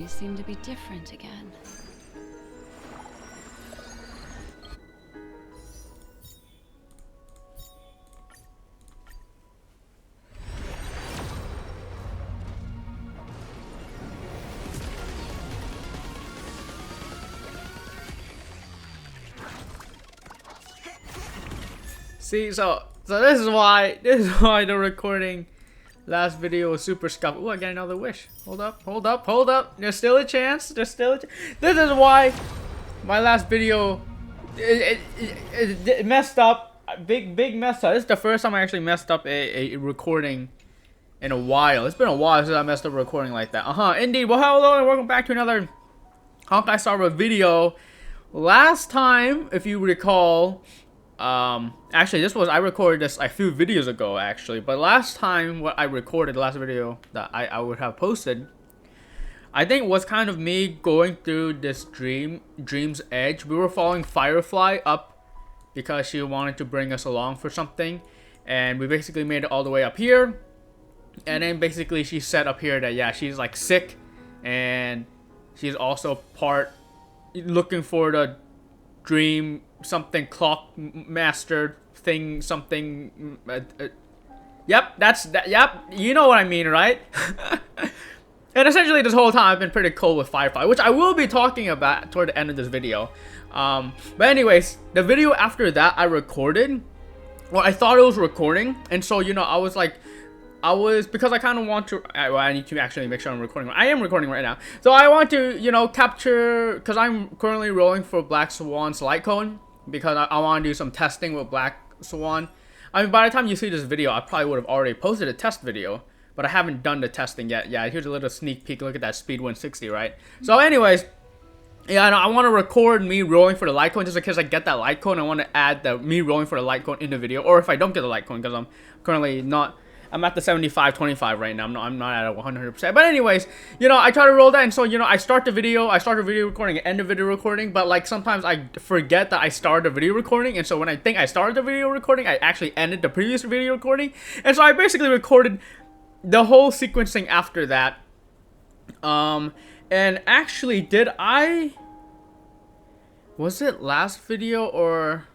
You seem to be different again. See, so this is why the recording last video was super scuffed. Oh, I got another wish. Hold up. There's still a chance. This is why my last video it messed up. Big mess up. This is the first time I actually messed up a recording in a while. It's been a while since I messed up a recording like that. Indeed. Well, hello and welcome back to another Honkai Star video. Last time, if you recall, actually I recorded this a few videos ago actually, but last time what I recorded, the last video that I would have posted, I think was kind of me going through this dream's edge. We were following Firefly up because she wanted to bring us along for something, and we basically made it all the way up here, and then basically she said up here that yeah, she's like sick, and she's also part looking for the dream something clock master thing something yep, that's that. Yep, you know what I mean, right? And essentially this whole time I've been pretty cool with Firefly, which I will be talking about toward the end of this video. But anyways, the video after that I recorded, well, I thought it was recording, and so you know because I kind of want to, well, I need to actually make sure I'm recording. I am recording right now. So I want to, you know, capture, because I'm currently rolling for Black Swan's light cone, because I want to do some testing with Black Swan. I mean, by the time you see this video, I probably would have already posted a test video, but I haven't done the testing yet. Yeah, here's a little sneak peek. Look at that speed 160, right? So anyways, yeah, I want to record me rolling for the light cone just in case I get that light cone. I want to add the me rolling for the light cone in the video, or if I don't get the light cone, because I'm currently not, I'm at the 75-25 right now. I'm not at 100%. But anyways, you know, I try to roll that, and so, you know, I start the video recording and end the video recording, but like sometimes I forget that I started the video recording, and so when I think I started the video recording, I actually ended the previous video recording, and so I basically recorded the whole sequencing after that. And actually, was it last video or,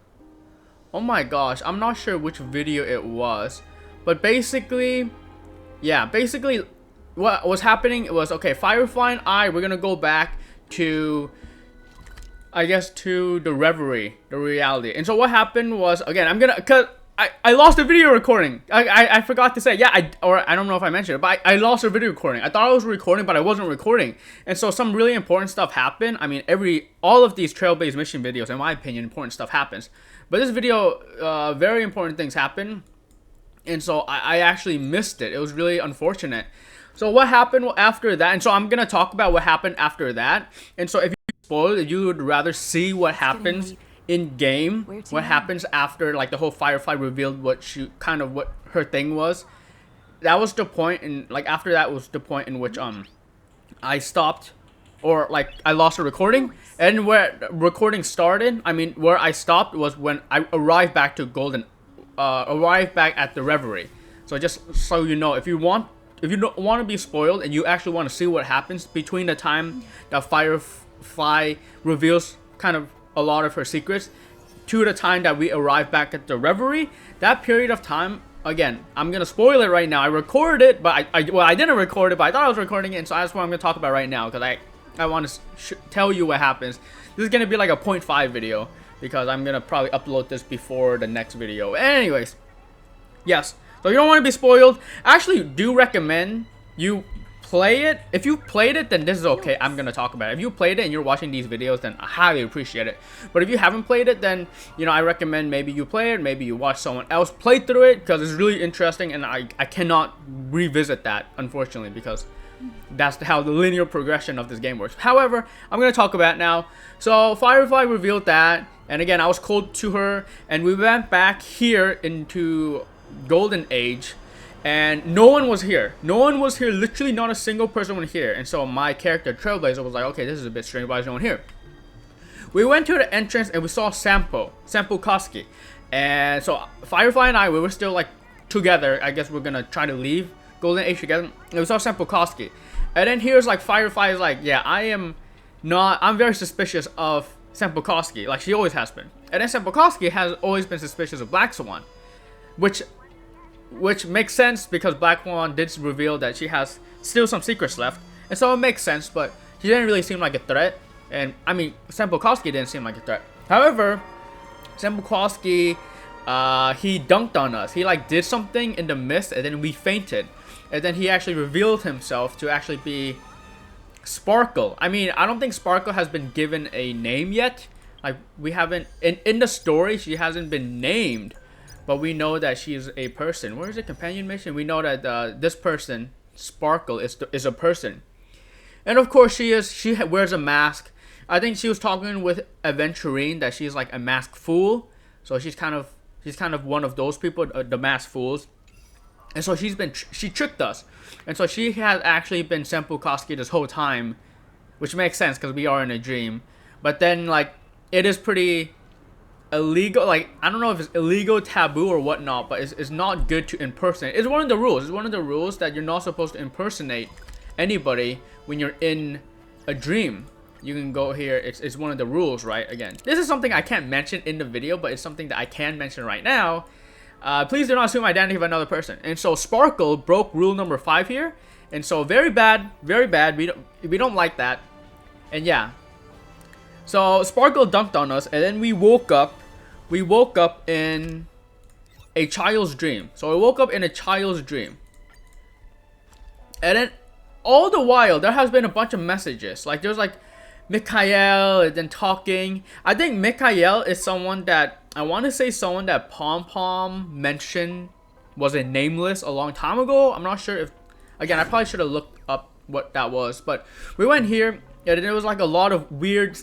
oh my gosh, I'm not sure which video it was. But basically, yeah, what was happening was, okay, Firefly and we're gonna go back to, I guess, to the reverie, the reality. And so what happened was, again, cause I lost the video recording. I forgot to say, yeah, I don't know if I mentioned it, but I lost the video recording. I thought I was recording, but I wasn't recording. And so some really important stuff happened. I mean, all of these trail-based mission videos, in my opinion, important stuff happens. But this video, very important things happen. And so I actually missed it. It was really unfortunate. So what happened after that? And so I'm going to talk about what happened after that. And so if you spoil it, you would rather see what happens in game, what happens after like the whole Firefly revealed what her thing was. That was the point, and like after that was the point in which I stopped, or like I lost the recording. And where recording started, I mean where I stopped was when I arrived back to arrive back at the reverie. So just so you know, if you don't want to be spoiled and you actually want to see what happens between the time that Firefly reveals kind of a lot of her secrets to the time that we arrive back at the reverie, that period of time, again, I'm gonna spoil it right now. I recorded it, but I didn't record it, but I thought I was recording it, and so that's what I'm gonna talk about right now, because I want to tell you what happens. This is gonna be like a 0.5 video, because I'm gonna probably upload this before the next video. Anyways, yes, so you don't want to be spoiled. I actually do recommend you play it. If you played it, then this is okay. I'm gonna talk about it. If you played it and you're watching these videos, then I highly appreciate it. But if you haven't played it, then you know, I recommend maybe you play it, maybe you watch someone else play through it, because it's really interesting, and I cannot revisit that, unfortunately, because that's how the linear progression of this game works. However, I'm going to talk about it now. So Firefly revealed that, and again, I was cold to her, and we went back here into Golden Age, and no one was here. Literally not a single person was here. And so my character, Trailblazer, was like, okay, this is a bit strange, why is no one here? We went to the entrance, and we saw Sampo Koski. And so Firefly and we were still like together. I guess we're going to try to leave Golden Age together. And we saw Sampo Koski. And then here's like Firefly is like, yeah, I'm very suspicious of Sempokowski, like she always has been. And then Sempokowski has always been suspicious of Black Swan, which makes sense because Black Swan did reveal that she has still some secrets left, and so it makes sense. But she didn't really seem like a threat, and I mean Sempokowski didn't seem like a threat. However, Sempokowski, he dunked on us. He like did something in the mist, and then we fainted, and then he actually revealed himself to actually be Sparkle. I mean, I don't think Sparkle has been given a name yet. Like we haven't in the story, she hasn't been named, but we know that she's a person. Where is the companion mission? We know that this person, Sparkle, is a person, and of course she wears a mask. I think she was talking with Aventurine that she's like a masked fool, so she's kind of one of those people, the masked fools. And so she tricked us. And so she has actually been Sempokowski this whole time, which makes sense because we are in a dream. But then like it is pretty illegal. Like I don't know if it's illegal, taboo, or whatnot, but it's not good to impersonate. It's one of the rules. It's one of the rules that you're not supposed to impersonate anybody when you're in a dream. You can go here. It's one of the rules, right? Again, this is something I can't mention in the video, but it's something that I can mention right now. Please do not assume identity of another person. And so Sparkle broke rule number 5 here, and so very bad, very bad. We don't like that. And yeah, so Sparkle dunked on us, and then we woke up. We woke up in a child's dream. So we woke up in a child's dream, and then all the while there has been a bunch of messages. Like there's like Mikhail and then talking. I think Mikhail is someone that I want to say someone that Pom Pom mentioned was a nameless a long time ago. I'm not sure if, again, I probably should have looked up what that was, but we went here and there was like a lot of weird,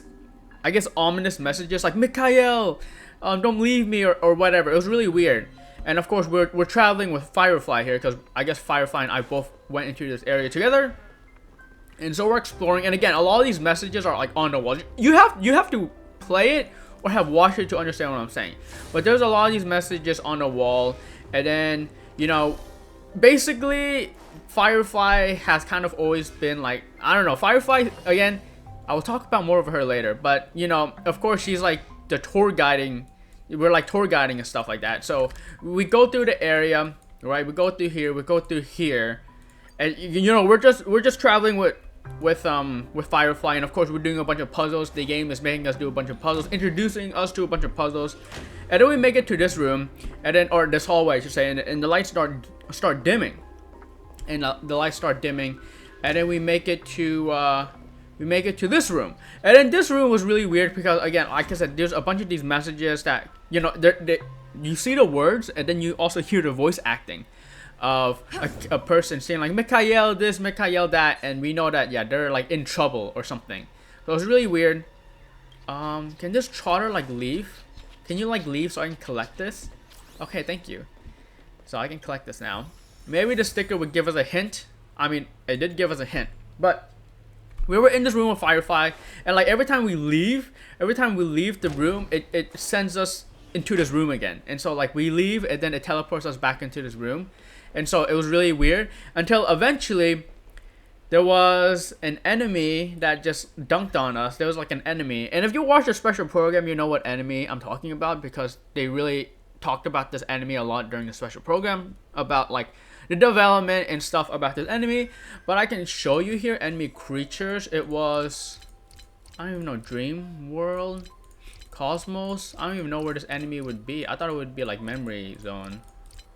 I guess, ominous messages like Mikhail, don't leave me, or whatever. It was really weird. And of course we're traveling with Firefly here because I guess Firefly and I both went into this area together. And so we're exploring, and again, a lot of these messages are like on the wall. You have to play it or have watched it to understand what I'm saying. But there's a lot of these messages on the wall, and then, you know, basically Firefly has kind of always been like, I don't know, Firefly, again, I will talk about more of her later, but you know, of course she's like the tour guiding, we're like tour guiding and stuff like that. So we go through the area, right? We go through here, and you know, we're just traveling with Firefly, and of course we're doing a bunch of puzzles. The game is making us do a bunch of puzzles, introducing us to a bunch of puzzles, and then we make it to this room, and then, or this hallway I should say, and the lights start dimming, and the lights start dimming, and then we make it to this room. And then this room was really weird because, again, like I said, there's a bunch of these messages that, you know, you see the words, and then you also hear the voice acting of a person saying like Mikhail this, Mikhail that, and we know that, yeah, they're like in trouble or something. So it's really weird. Can this trotter like leave? Can you like leave so I can collect this? Okay, thank you. So I can collect this now. Maybe the sticker would give us a hint. I mean, it did give us a hint, but we were in this room with Firefly, and like every time we leave the room, it sends us into this room again. And so like we leave, and then it teleports us back into this room. And so it was really weird until eventually there was an enemy that just dunked on us. There was like an enemy, and if you watch the special program, you know what enemy I'm talking about, because they really talked about this enemy a lot during the special program, about like the development and stuff about this enemy. But I can show you here enemy creatures. It was, I don't even know, Dream World, Cosmos. I don't even know where this enemy would be. I thought it would be like Memory Zone.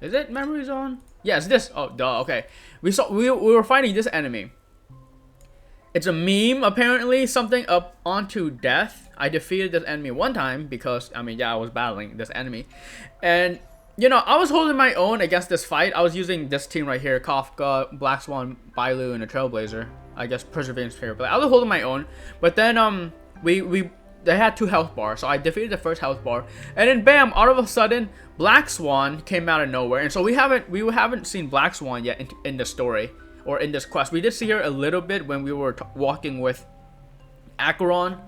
Is it Memory Zone? Yes, this. Oh, duh. Okay, we were fighting this enemy. It's a meme, apparently, something up onto death. I defeated this enemy one time because, I mean, yeah, I was battling this enemy, and you know, I was holding my own against this fight. I was using this team right here: Kafka, Black Swan, Bailu, and a Trailblazer. I guess Perseverance here, but I was holding my own. But then they had 2 health bars, so I defeated the first health bar, and then bam, all of a sudden Black Swan came out of nowhere. And so we haven't seen Black Swan yet in the story or in this quest. We did see her a little bit when we were walking with Acheron,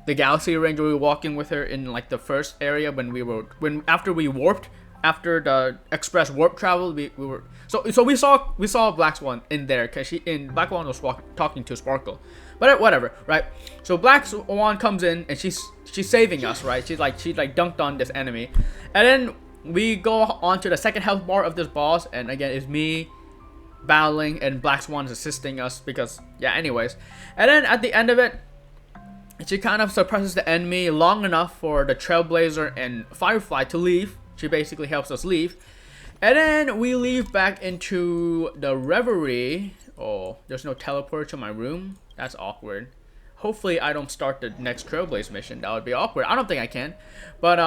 the Galaxy Ranger. We were walking with her in like the first area when after we warped after the express warp travel, we were so we saw Black Swan in there because Black Swan was talking to Sparkle, but whatever, right? So Black Swan comes in and she's saving us, right? She dunked on this enemy, and then we go on to the second health bar of this boss, and again it's me battling and Black Swan is assisting us because yeah. Anyways, and then at the end of it, she kind of suppresses the enemy long enough for the Trailblazer and Firefly to leave. She basically helps us leave. And then we leave back into the Reverie. Oh, there's no teleport to my room. That's awkward. Hopefully I don't start the next Trailblaze mission. That would be awkward. I don't think I can. But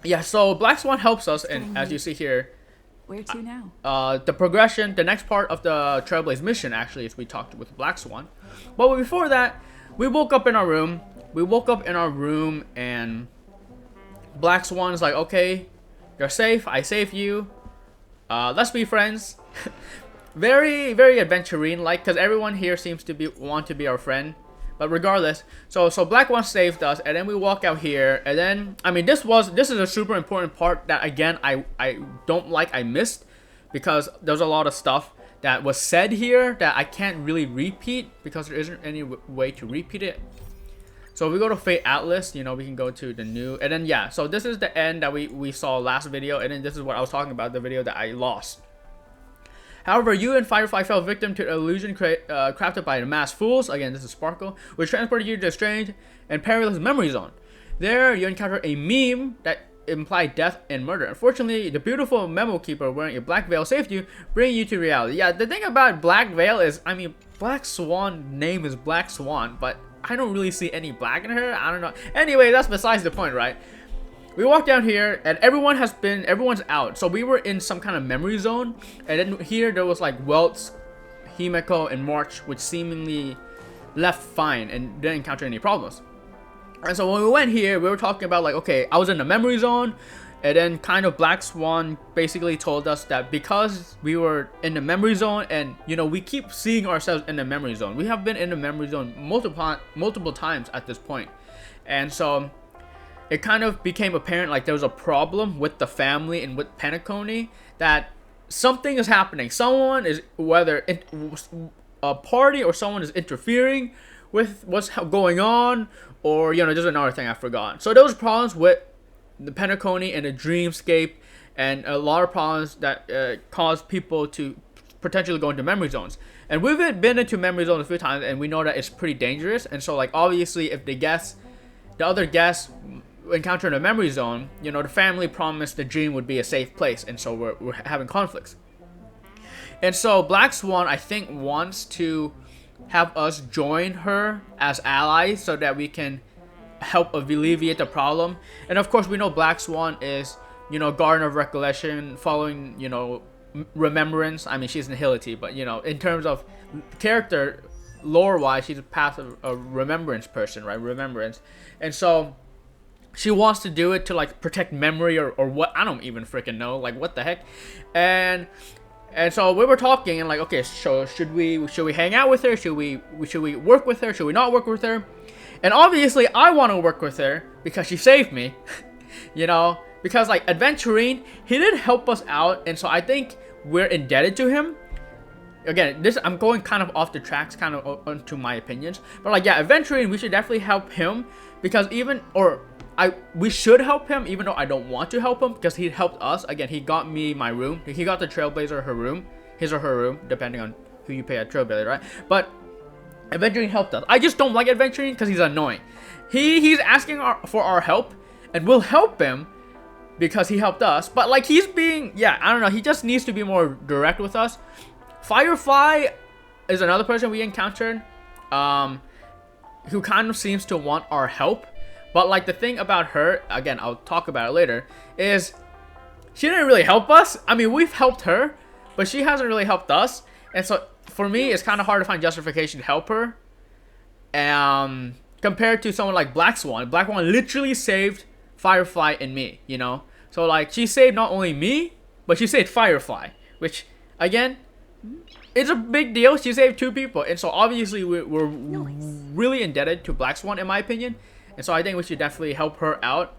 yeah, so Black Swan helps us, and as you see here, where to now? the progression, the next part of the Trailblaze mission actually is we talked with Black Swan. But before that, we woke up in our room. And Black Swan's like, okay, you're safe. I saved you. Let's be friends. Very, very adventurine like, because everyone here seems to want to be our friend. But regardless, so Black Swan saved us, and then we walk out here, and then I mean this is a super important part that again I don't like, I missed, because there's a lot of stuff that was said here that I can't really repeat because there isn't any way to repeat it. So if we go to Fate Atlas, you know, we can go to the new, and then yeah, so this is the end that we saw last video, and then this is what I was talking about, the video that I lost. However, you and Firefly fell victim to an illusion crafted by the masked fools. Again, this is Sparkle, which transported you to a strange and perilous memory zone. There, you encounter a meme that implied death and murder. Unfortunately, the beautiful memo keeper wearing a black veil saved you, bringing you to reality. Yeah, the thing about Black Veil is, I mean, Black Swan name is Black Swan, but I don't really see any black in her. I don't know. Anyway, that's besides the point, right? We walk down here, and everyone's out. So we were in some kind of memory zone, and then here there was like Weltz, Himeko, and March, which seemingly left fine and didn't encounter any problems. And so when we went here, we were talking about like, okay, I was in the memory zone, and then kind of Black Swan basically told us that because we were in the memory zone, and you know, we keep seeing ourselves in the memory zone. We have been in the memory zone multiple times at this point, and so it kind of became apparent like there was a problem with the family and with Penacony, that something is happening. Someone is, whether a party or someone is interfering with what's going on, or you know, there's another thing I forgot. So there was problems with the Penacony and the Dreamscape, and a lot of problems that caused people to potentially go into memory zones. And we've been into memory zones a few times, and we know that it's pretty dangerous. And so like obviously if the other guests encounter in a memory zone, you know, the family promised the dream would be a safe place, and so we're having conflicts. And so Black Swan, I think, wants to have us join her as allies so that we can help alleviate the problem. And of course we know Black Swan is, you know, Garden of Recollection, following, you know, Remembrance. I mean, she's Nihility, but you know, in terms of character lore wise, she's a path of a Remembrance person, right? Remembrance. And so she wants to do it to like protect memory or what, I don't even freaking know, like what the heck. And so we were talking and like, okay, so should we hang out with her? Should we work with her? Should we not work with her? And obviously I want to work with her because she saved me. You know, because like Adventurine, he did help us out, and so I think we're indebted to him. Again, this, I'm going kind of off the tracks, kind of onto my opinions, but like yeah, Adventurine, we should definitely help him, because we should help him, even though I don't want to help him, because he helped us. Again, he got me my room. He got the Trailblazer her room, his or her room, depending on who you pay at Trailblazer, right? But Adventurine helped us. I just don't like Adventurine because he's annoying. He's asking for our help, and we'll help him because he helped us. But like he's being, yeah, I don't know. He just needs to be more direct with us. Firefly is another person we encountered, who kind of seems to want our help. But like the thing about her, again, I'll talk about it later, is she didn't really help us. I mean, we've helped her, but she hasn't really helped us. And so for me, it's kind of hard to find justification to help her. Compared to someone like Black Swan. Black Swan literally saved Firefly and me, you know? So like she saved not only me, but she saved Firefly, which again, it's a big deal. She saved two people. And so obviously we're really indebted to Black Swan, in my opinion. And so I think we should definitely help her out.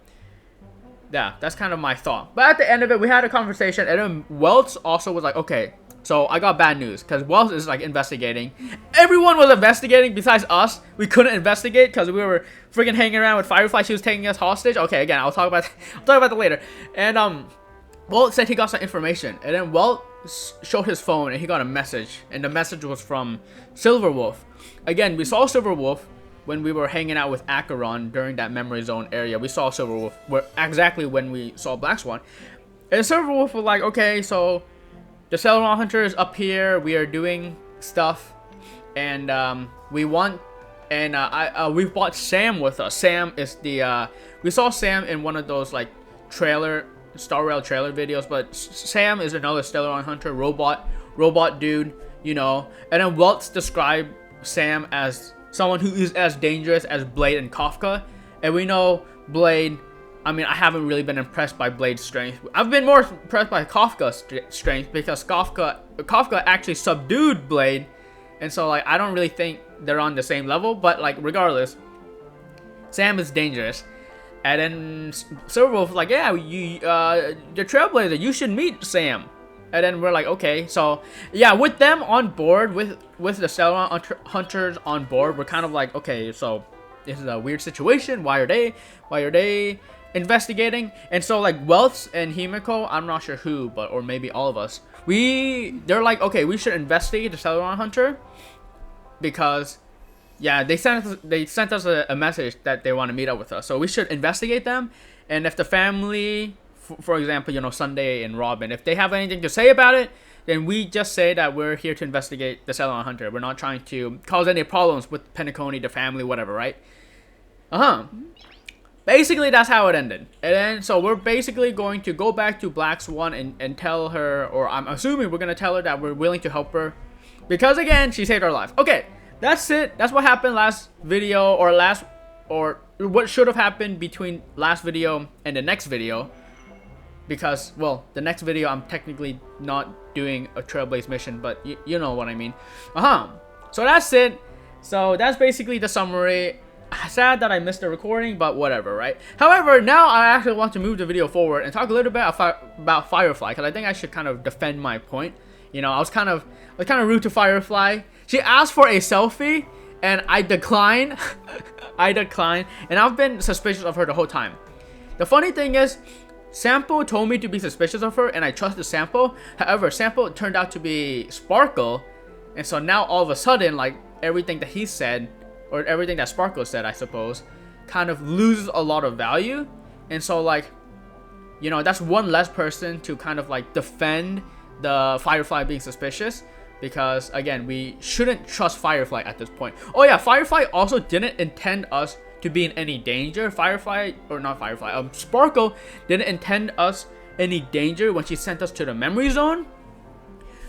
yeah, that's kind of my thought. But at the end of it, we had a conversation, and then Welts also was like, okay, so I got bad news, because Wells is like investigating. Everyone was investigating besides us. We couldn't investigate because we were freaking hanging around with Firefly. She was taking us hostage. Okay, again, I'll talk about that later. And Walt said he got some information, and then Walt showed his phone and he got a message, and the message was from Silverwolf. Again, we saw Silverwolf when we were hanging out with Acheron during that memory zone area. We saw Silverwolf exactly when we saw Black Swan. And Silverwolf was like, okay, so the Celeron Hunter is up here. We are doing stuff, and we want, and we've brought Sam with us. Sam is the we saw Sam in one of those like Star Rail trailer videos, but Sam is another Celeron Hunter robot dude, you know. And then Waltz described Sam as someone who is as dangerous as Blade and Kafka, and we know Blade. I mean, I haven't really been impressed by Blade's strength. I've been more impressed by Kafka's strength, because Kafka actually subdued Blade, and so like I don't really think they're on the same level. But like regardless, Sam is dangerous. And then Silverwolf was like, yeah, you the Trailblazer, you should meet Sam. And then we're like, okay, so yeah, with them on board, with the Celeron Hunters on board, we're kind of like, okay, so this is a weird situation. Why are they investigating? And so like Welts and Himiko, I'm not sure who, but or maybe all of us, they're like, okay, we should investigate the Celeron Hunter, because yeah, they sent us a message that they want to meet up with us, so we should investigate them. And if the family, for example, you know, Sunday and Robin, if they have anything to say about it, then we just say that we're here to investigate the Celeron Hunter. We're not trying to cause any problems with Penacony, the family, whatever, right? Basically, that's how it ended. And then, so we're basically going to go back to Black Swan and tell her, or I'm assuming we're going to tell her that we're willing to help her, because again, she saved our life. Okay, that's it. That's what happened last video, or what should have happened between last video and the next video. Because, well, the next video I'm technically not doing a Trailblaze mission, but you know what I mean. So that's it. So that's basically the summary. Sad that I missed the recording, but whatever, right? However, now I actually want to move the video forward and talk a little bit about Firefly, because I think I should kind of defend my point. You know, I was kind of rude to Firefly. She asked for a selfie, and I declined. And I've been suspicious of her the whole time. The funny thing is, Sampo told me to be suspicious of her, and I trusted Sampo. However, Sampo turned out to be Sparkle, and so now all of a sudden, like, everything that he said, or everything that Sparkle said, I suppose, kind of loses a lot of value. And so, like, you know, that's one less person to kind of like defend the Firefly being suspicious, because again, we shouldn't trust Firefly at this point. Oh yeah, Firefly also didn't intend us to be in any danger. Sparkle didn't intend us any danger when she sent us to the memory zone.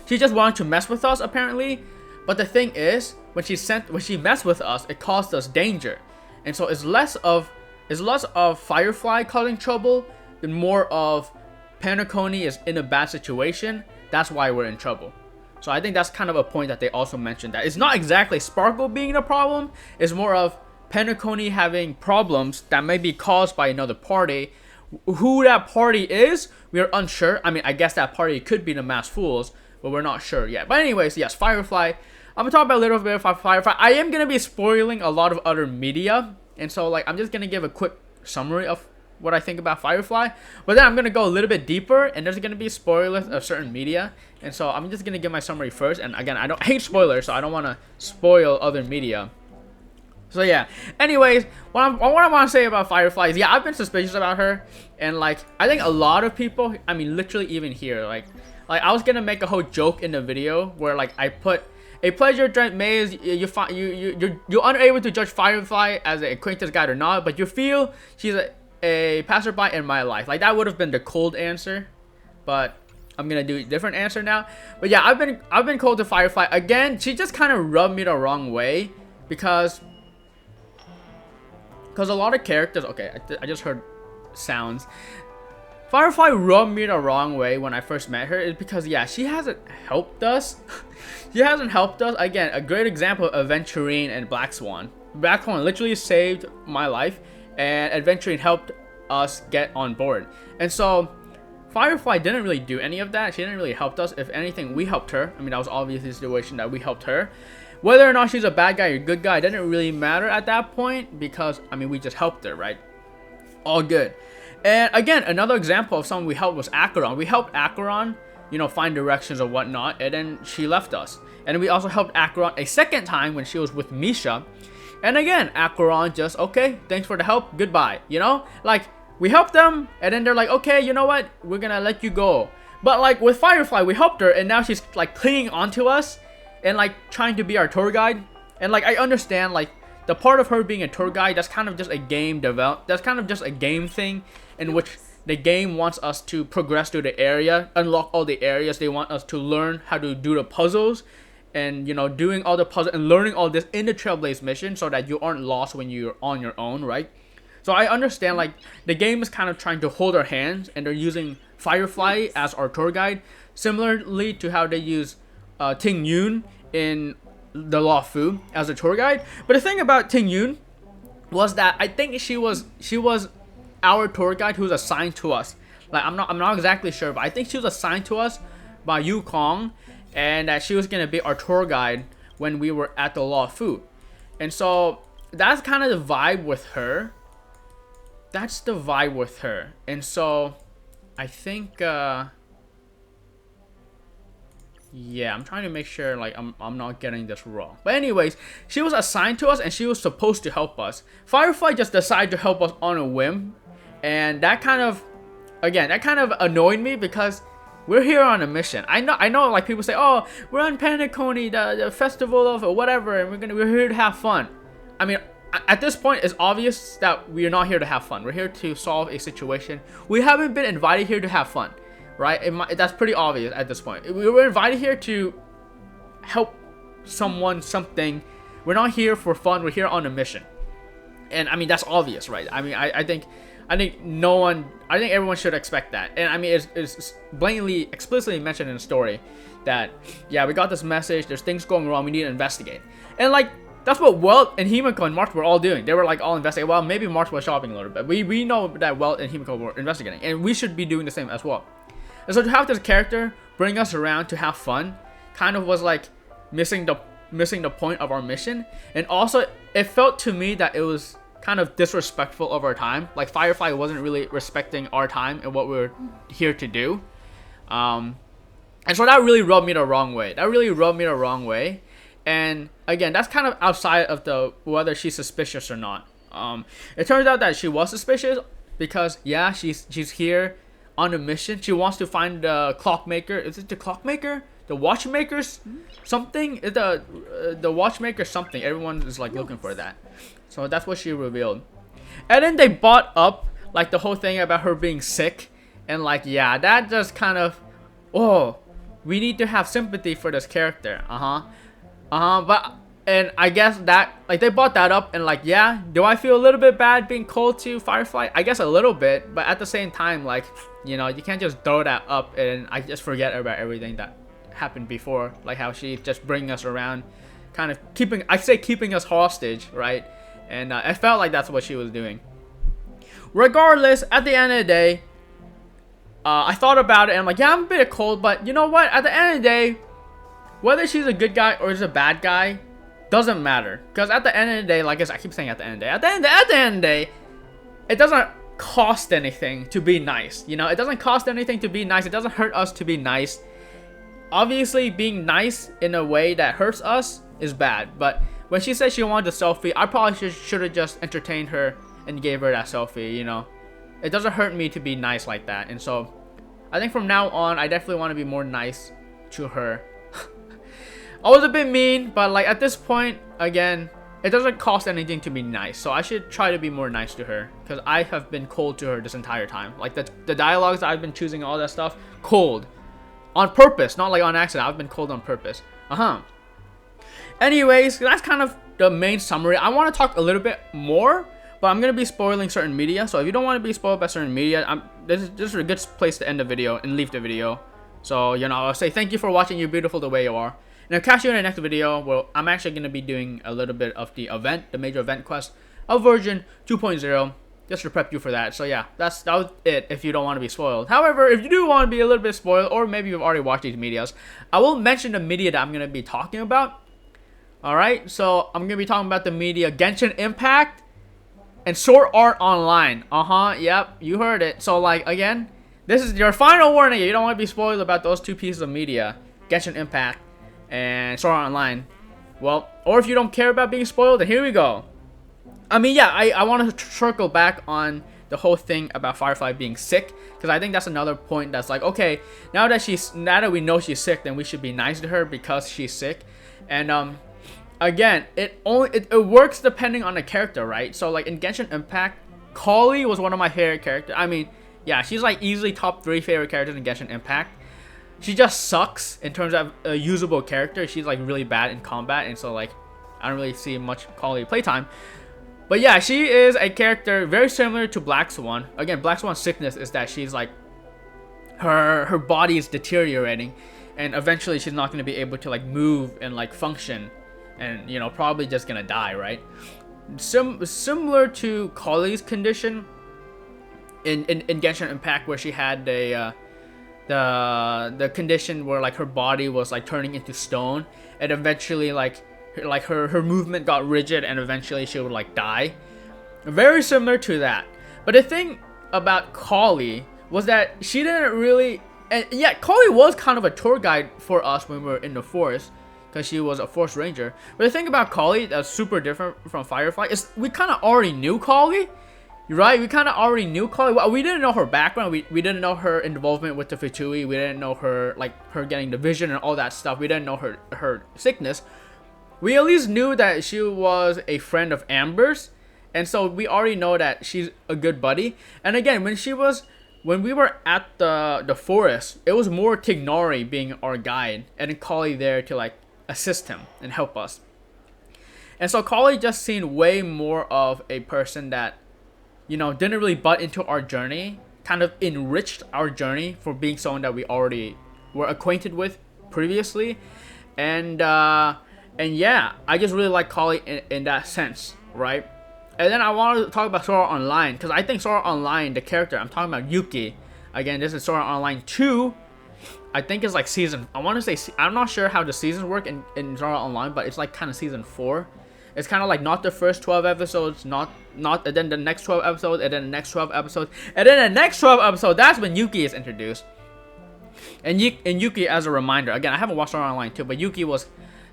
She just wanted to mess with us, apparently. But the thing is, when she messed with us, it caused us danger. And so it's less of Firefly causing trouble than more of Penacony is in a bad situation. That's why we're in trouble. So I think that's kind of a point that they also mentioned, that it's not exactly Sparkle being the problem. It's more of Penacony having problems that may be caused by another party. Who that party is, we are unsure. I mean, I guess that party could be the Masked Fools, but we're not sure yet. But anyways, yes, Firefly. I'm gonna talk about a little bit about Firefly. I am gonna be spoiling a lot of other media, and so like I'm just gonna give a quick summary of what I think about Firefly. But then I'm gonna go a little bit deeper, and there's gonna be spoilers of certain media, and so I'm just gonna give my summary first. And again, I hate spoilers, so I don't want to spoil other media. So yeah, anyways, what I want to say about Firefly is, yeah, I've been suspicious about her, and like I think a lot of people, I mean literally even here, like I was gonna make a whole joke in the video where like I put a pleasure drenched maze, you're unable to judge Firefly as an acquaintance guide or not, but you feel she's a passerby in my life. Like that would have been the cold answer, but I'm gonna do a different answer now. But yeah, I've been cold to Firefly. Again, she just kind of rubbed me the wrong way, because a lot of characters, okay, I just heard sounds. Firefly rubbed me the wrong way when I first met her, is because, yeah, she hasn't helped us. She hasn't helped us. Again, a great example of Aventurine and Black Swan. Black Swan literally saved my life, and Aventurine helped us get on board. And so Firefly didn't really do any of that. She didn't really help us. If anything, we helped her. I mean, that was obviously the situation that we helped her. Whether or not she's a bad guy or a good guy didn't really matter at that point, because I mean, we just helped her, right? All good. And again, another example of someone we helped was Acheron. We helped Acheron, you know, find directions or whatnot, and then she left us. And we also helped Acheron a second time when she was with Misha. And again, Acheron just, okay, thanks for the help, goodbye, you know? Like, we helped them, and then they're like, okay, you know what, we're gonna let you go. But like with Firefly, we helped her, and now she's like clinging onto us and like trying to be our tour guide. And like, I understand, like, the part of her being a tour guide, that's kind of just a game that's kind of just a game thing in which the game wants us to progress through the area, unlock all the areas. They want us to learn how to do the puzzles, and you know, doing all the puzzles and learning all this in the Trailblaze mission so that you aren't lost when you're on your own, right? So I understand, like, the game is kind of trying to hold our hands, and they're using Firefly as our tour guide, similarly to how they use Ting Yun in the Law Fu as a tour guide. But the thing about Ting Yun was that I think she was our tour guide who was assigned to us. Like, I'm not exactly sure, but I think she was assigned to us by Yu Kong, and that she was gonna be our tour guide when we were at the Law Fu. And so that's kind of the vibe with her. That's the vibe with her. And so I think yeah, I'm trying to make sure like I'm not getting this wrong. But anyways, she was assigned to us and she was supposed to help us. Firefly just decided to help us on a whim, and that kind of, again, that kind of annoyed me because we're here on a mission. I know like people say, oh, we're on Panacony, the festival of whatever, and we're here to have fun. I mean, at this point, it's obvious that we are not here to have fun. We're here to solve a situation. We haven't been invited here to have fun, right? That's pretty obvious at this point. We were invited here to help someone, something. We're not here for fun. We're here on a mission. And I mean, that's obvious, right? I mean, I think everyone should expect that. And I mean, it's blatantly, explicitly mentioned in the story that, yeah, we got this message, there's things going wrong, we need to investigate. And like, that's what Welt and Himiko and March were all doing. They were like all investigating. Well, maybe March was shopping a little bit. We know that Welt and Himiko were investigating, and we should be doing the same as well. And so to have this character bring us around to have fun kind of was like missing the point of our mission. And also, it felt to me that it was kind of disrespectful of our time. Like, Firefly wasn't really respecting our time and what we were here to do. And so that really rubbed me the wrong way. And again, that's kind of outside of the whether she's suspicious or not. It turns out that she was suspicious because, yeah, she's here on a mission. She wants to find the clockmaker. Is it the clockmaker? The watchmakers? Something? The watchmaker something. Everyone is like looking for that. So that's what she revealed. And then they brought up like the whole thing about her being sick. And like, yeah, that just kind of, oh, we need to have sympathy for this character. But, and I guess that, like, they brought that up, and like, yeah, do I feel a little bit bad being cold to Firefly? I guess a little bit, but at the same time, like, you know, you can't just throw that up and I just forget about everything that happened before, like how she just bringing us around, kind of keeping us hostage, right? And I felt like that's what she was doing. Regardless, at the end of the day, I thought about it, and I'm like, yeah, I'm a bit cold, but you know what? At the end of the day, whether she's a good guy or she's a bad guy doesn't matter. Because at the end of the day, like I keep saying at the end of the day, at the end of the day, it doesn't cost anything to be nice. You know, it doesn't cost anything to be nice. It doesn't hurt us to be nice. Obviously, being nice in a way that hurts us is bad. But when she said she wanted a selfie, I probably should have just entertained her and gave her that selfie, you know. It doesn't hurt me to be nice like that. And so, I think from now on, I definitely want to be more nice to her. I was a bit mean, but like at this point, again, it doesn't cost anything to be nice. So I should try to be more nice to her, because I have been cold to her this entire time. Like the dialogues that I've been choosing, all that stuff, cold. On purpose, not like on accident. I've been cold on purpose. Anyways, that's kind of the main summary. I want to talk a little bit more, but I'm going to be spoiling certain media. So if you don't want to be spoiled by certain media, this is a good place to end the video and leave the video. So, you know, I'll say thank you for watching. You're beautiful the way you are. And I'll catch you in the next video where I'm actually going to be doing a little bit of the major event quest of version 2.0. just to prep you for that. So yeah, that was it if you don't want to be spoiled. However, if you do want to be a little bit spoiled, or maybe you've already watched these medias, I will mention the media that I'm going to be talking about. Alright, so I'm going to be talking about the media Genshin Impact and Sword Art Online. Yep, you heard it. So like, again, this is your final warning. You don't want to be spoiled about those two pieces of media, Genshin Impact and Sword Art Online. Well, or if you don't care about being spoiled, then here we go. I mean, yeah, I want to circle back on the whole thing about Firefly being sick, because I think that's another point that's like, okay, now that we know she's sick, then we should be nice to her because she's sick. And again, it works depending on the character, right? So like in Genshin Impact, Kali was one of my favorite characters. I mean, yeah, she's like easily top 3 favorite characters in Genshin Impact. She just sucks in terms of a usable character. She's like really bad in combat, and so like I don't really see much Kali playtime. But yeah, she is a character very similar to Black Swan. Again, Black Swan's sickness is that she's like her body is deteriorating, and eventually she's not going to be able to like move and like function, and you know, probably just gonna die, right? Similar to Kali's condition in Genshin Impact, where she had the condition where like her body was like turning into stone, and eventually like her movement got rigid, and eventually she would like die. Very similar to that. But the thing about Kali was that she didn't really, and yeah, Kali was kind of a tour guide for us when we were in the forest, because she was a forest ranger. But the thing about Kali that's super different from Firefly is we kind of already knew Kali, right? We kind of already knew Kali. Well, we didn't know her background. We didn't know her involvement with the Fluctuate. We didn't know her getting the vision and all that stuff. We didn't know her sickness. We at least knew that she was a friend of Amber's, and so we already know that she's a good buddy. And again, when we were at the forest, it was more Tignari being our guide, and Kali there to like assist him and help us. And so Kali just seemed way more of a person that, you know, didn't really butt into our journey, kind of enriched our journey for being someone that we already were acquainted with previously. And yeah, I just really like Kali in that sense, right? And then I wanted to talk about Sword Art Online, because I think Sword Art Online, the character, I'm talking about Yuki. Again, this is Sword Art Online 2. I think it's like season, I want to say, I'm not sure how the seasons work in Sword Art Online, but it's like kind of season 4. It's kind of like not the first 12 episodes, not and then the next 12 episodes, and then the next 12 episodes, and then the next 12 episodes, that's when Yuki is introduced. And Yuki, as a reminder, again, I haven't watched Sword Art Online 2, but Yuki was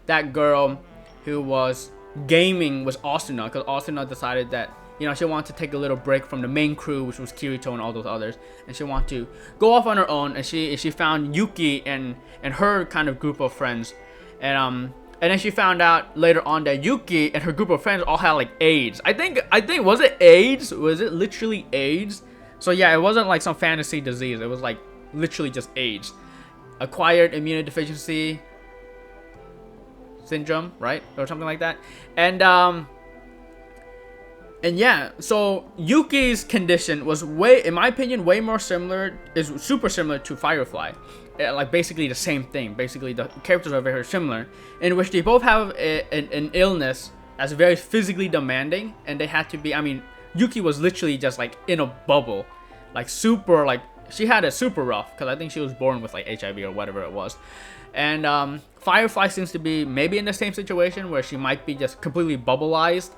that girl who was gaming with Asuna, because Asuna decided that, you know, she wanted to take a little break from the main crew, which was Kirito and all those others, and she wanted to go off on her own, and she found Yuki and her kind of group of friends, and then she found out later on that Yuki and her group of friends all had like AIDS. I think was it AIDS? Was it literally AIDS? So yeah, it wasn't like some fantasy disease. It was like literally just AIDS, acquired immunodeficiency syndrome, right, or something like that. And yeah, so Yuki's condition was in my opinion, way more similar, is super similar to Firefly. Like basically the same thing. Basically the characters are very similar, in which they both have an illness that's very physically demanding, and they had to be, I mean, Yuki was literally just like in a bubble, like super, like she had it super rough, because I think she was born with like HIV or whatever it was. And Firefly seems to be maybe in the same situation, where she might be just completely bubbleized,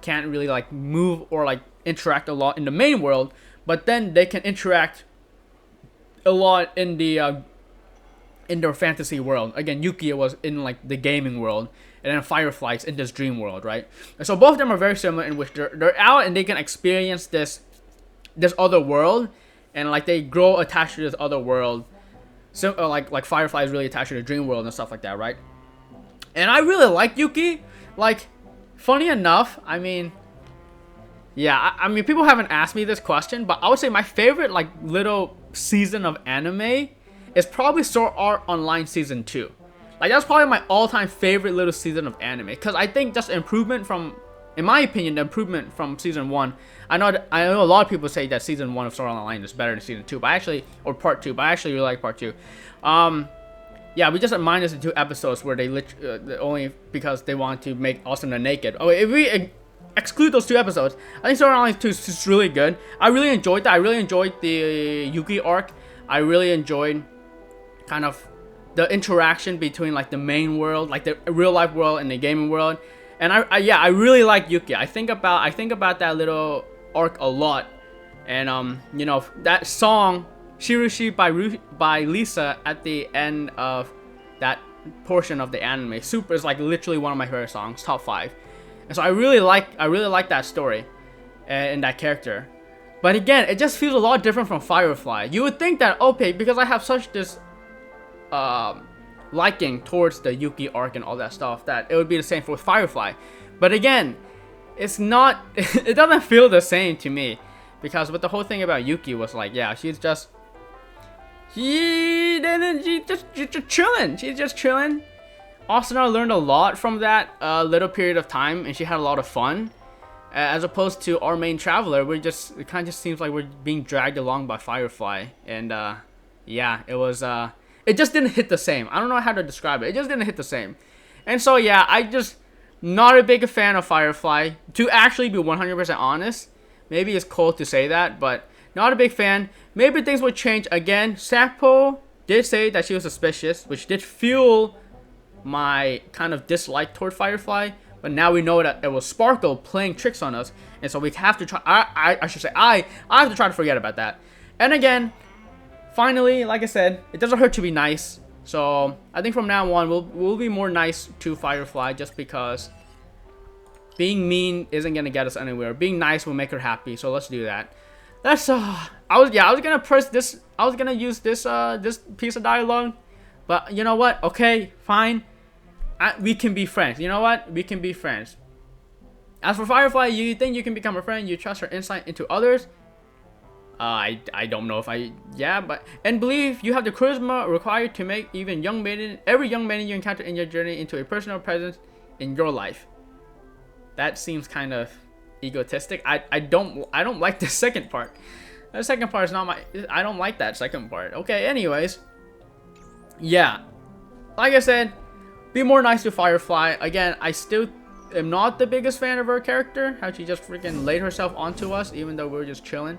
can't really like move or like interact a lot in the main world, but then they can interact a lot in their fantasy world. Again, Yuki was in like the gaming world, and then Firefly's in this dream world, right? And so both of them are very similar, in which they're out and they can experience this other world, and like they grow attached to this other world. So like Firefly is really attached to the dream world and stuff like that, right? And I really like Yuki. Like, funny enough, I mean, yeah, I mean, people haven't asked me this question, but I would say my favorite like little season of anime is probably Sword Art Online Season 2. Like, that's probably my all-time favorite little season of anime, because I think just improvement from, in my opinion, the improvement from Season 1. I know a lot of people say that Season 1 of Sword Art Online is better than Season 2, but or Part 2, but I actually really like Part 2. Yeah, we just minus the 2 episodes where they only because they want to make Asuna naked. Oh, if we exclude those 2 episodes, I think Sword Art Online 2 is just really good. I really enjoyed that. I really enjoyed the Yuki arc. I really enjoyed kind of the interaction between like the main world, like the real life world and the gaming world. And I really like Yuki. I think about that little arc a lot. And you know, that song Shirushi by Lisa at the end of that portion of the anime, Super, is like literally one of my favorite songs, top 5. And so I really like that story and that character. But again, it just feels a lot different from Firefly. You would think that, okay, because I have such this liking towards the Yuki arc and all that stuff, that it would be the same for Firefly. But again, it's not, it doesn't feel the same to me. Because what the whole thing about Yuki was like, yeah, she's just chilling. She's just chilling. Asuna learned a lot from that little period of time, and she had a lot of fun. As opposed to our main traveler, it kind of just seems like we're being dragged along by Firefly. And yeah, it just didn't hit the same. I don't know how to describe it. It just didn't hit the same. And so yeah, I just not a big fan of Firefly. To actually be 100% honest, maybe it's cold to say that, but not a big fan. Maybe things would change again. Sampo did say that she was suspicious, which did fuel my kind of dislike toward Firefly. But now we know that it was Sparkle playing tricks on us, and so we have to try. I should say I have to try to forget about that. And again, finally, like I said, it doesn't hurt to be nice. So I think from now on we'll be more nice to Firefly, just because being mean isn't gonna get us anywhere. Being nice will make her happy. So let's do that. That's I was gonna press this. I was gonna use this this piece of dialogue, but you know what? Okay, fine. We can be friends. You know what? We can be friends. As for Firefly, you think you can become a friend? You trust her insight into others? I don't know if and believe you have the charisma required to make every young maiden you encounter in your journey into a personal presence in your life. That seems kind of egotistic. I don't like the second part. The second part is not my. I don't like that second part. Okay. Anyways, yeah. Like I said, be more nice to Firefly. Again, I still am not the biggest fan of her character. How she just freaking laid herself onto us, even though we were just chilling.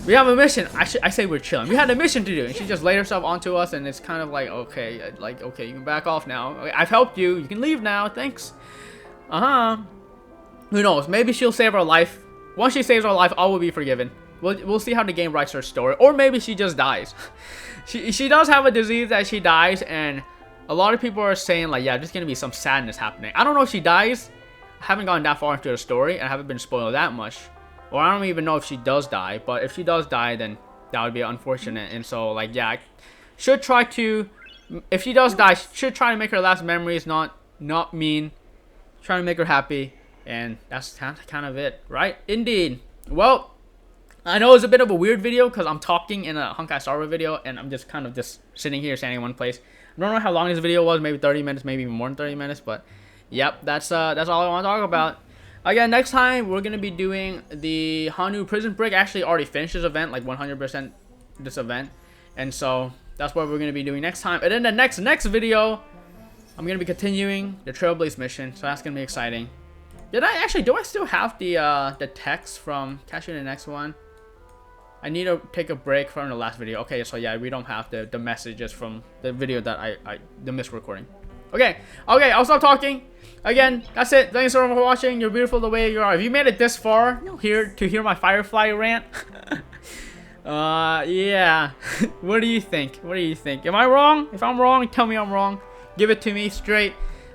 We have a mission. I say we're chilling. We had a mission to do, and she just laid herself onto us, and it's kind of like, okay, okay, you can back off now. I've helped you. You can leave now. Thanks. Who knows? Maybe she'll save our life. Once she saves our life, all will be forgiven. We'll see how the game writes her story, or maybe she just dies. She does have a disease that she dies, and a lot of people are saying like, yeah, there's gonna be some sadness happening. I don't know if she dies. I haven't gone that far into the story, and I haven't been spoiled that much. Or I don't even know if she does die. But if she does die, then that would be unfortunate. And so, like, yeah, I should try to. If she does die, should try to make her last memories not mean. Trying to make her happy, and that's kind of it, right? Indeed. Well, I know it's a bit of a weird video because I'm talking in a Honkai Star Rail video, and I'm just kind of just sitting here standing in one place. I don't know how long this video was, maybe 30 minutes, maybe even more than 30 minutes, but yep, that's all I want to talk about. Again, next time we're gonna be doing the Hanu Prison Break. I actually already finished this event, like 100% this event, and so that's what we're gonna be doing next time. And then the next video, I'm gonna be continuing the Trailblaze mission, so that's gonna be exciting. Do I still have the text from catching the next one? I need to take a break from the last video. Okay, so yeah, we don't have the messages from the video that the misrecording. Okay, I'll stop talking. Again, that's it. Thanks so much for watching. You're beautiful the way you are. If you made it this far here to hear my Firefly rant, yeah. What do you think? What do you think? Am I wrong? If I'm wrong, tell me I'm wrong. Give it to me straight.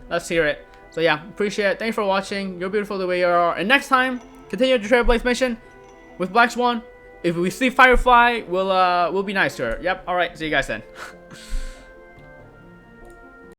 Let's hear it. So yeah, appreciate it. Thanks for watching. You're beautiful the way you are. And next time, continue the Trailblaze mission with Black Swan. If we see Firefly, we'll be nice to her. Yep. All right. See you guys then.